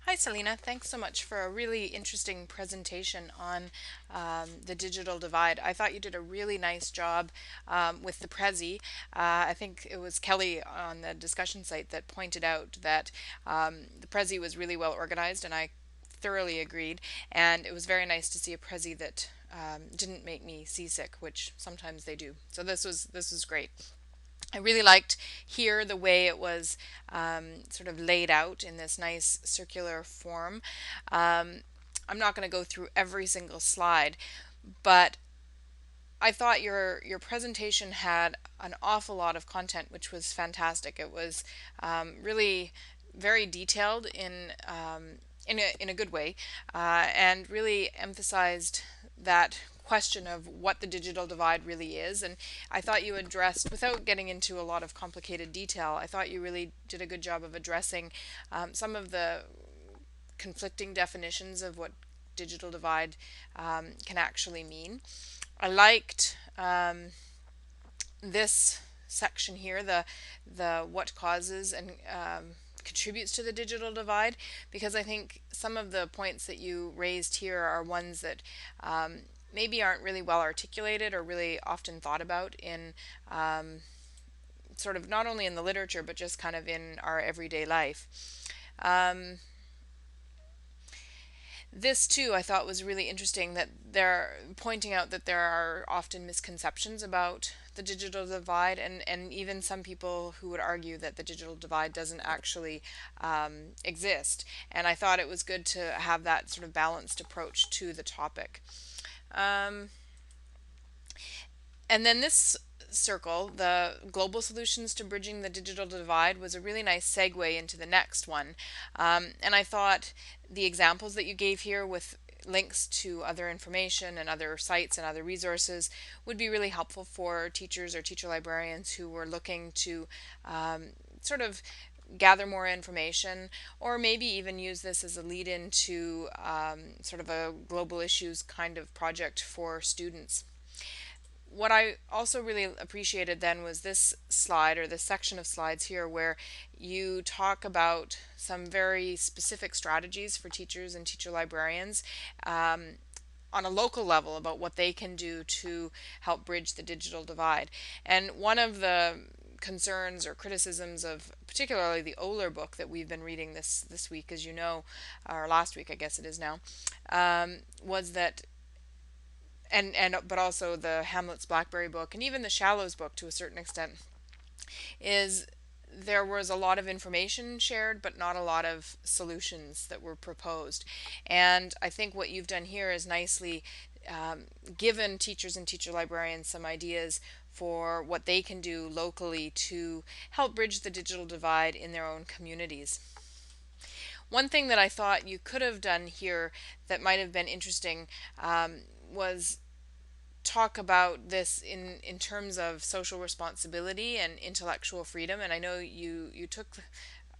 Hi, Selena. Thanks so much for a really interesting presentation on the digital divide. I thought you did a really nice job with the Prezi. I think it was Kelly on the discussion site that pointed out that the Prezi was really well organized, and I thoroughly agreed. And it was very nice to see a Prezi that didn't make me seasick, which sometimes they do. So this was great. I really liked here the way it was sort of laid out in this nice circular form. Um, I'm not going to go through every single slide, but I thought your presentation had an awful lot of content, which was fantastic. It was really very detailed in a good way, and really emphasized that question of what the digital divide really is. And I thought you addressed, without getting into a lot of complicated detail, I thought you really did a good job of addressing some of the conflicting definitions of what digital divide can actually mean. I liked this section here, the what causes and contributes to the digital divide, because I think some of the points that you raised here are ones that maybe aren't really well articulated or really often thought about in sort of not only in the literature but just kind of in our everyday life. Um, this too I thought was really interesting, that they're pointing out that there are often misconceptions about the digital divide, and even some people who would argue that the digital divide doesn't actually exist. And I thought it was good to have that sort of balanced approach to the topic. Um, and then this circle, the global solutions to bridging the digital divide, was a really nice segue into the next one. And I thought the examples that you gave here with links to other information and other sites and other resources would be really helpful for teachers or teacher librarians who were looking to sort of gather more information, or maybe even use this as a lead in to sort of a global issues kind of project for students. What I also really appreciated then was this slide, or this section of slides here, where you talk about some very specific strategies for teachers and teacher librarians on a local level about what they can do to help bridge the digital divide. And one of the concerns or criticisms of particularly the Oler book that we've been reading this week, as you know, or last week I guess it is now, was that, and but also the Hamlet's Blackberry book and even the Shallows book to a certain extent, is there was a lot of information shared but not a lot of solutions that were proposed. And I think what you've done here is nicely given teachers and teacher librarians some ideas for what they can do locally to help bridge the digital divide in their own communities. One thing that I thought you could have done here that might have been interesting was talk about this in terms of social responsibility and intellectual freedom. And I know you took,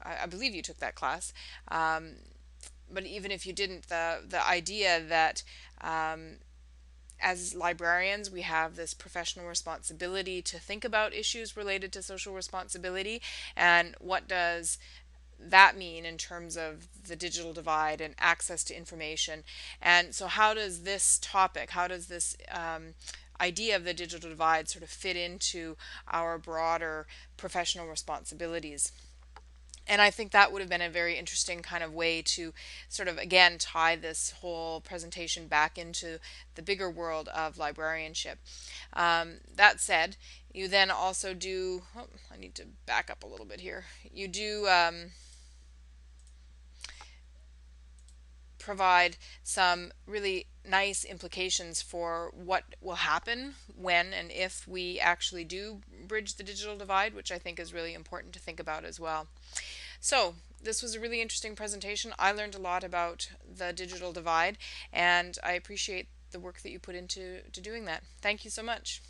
I believe you took that class, but even if you didn't, the idea that as librarians we have this professional responsibility to think about issues related to social responsibility, and what does that mean in terms of the digital divide and access to information. And so how does this topic, how does this idea of the digital divide sort of fit into our broader professional responsibilities? And I think that would have been a very interesting kind of way to sort of again tie this whole presentation back into the bigger world of librarianship. That said, you then also do, oh, I need to back up a little bit here. You do provide some really nice implications for what will happen when and if we actually do bridge the digital divide, which I think is really important to think about as well. So this was a really interesting presentation. I learned a lot about the digital divide, and I appreciate the work that you put into doing that. Thank you so much.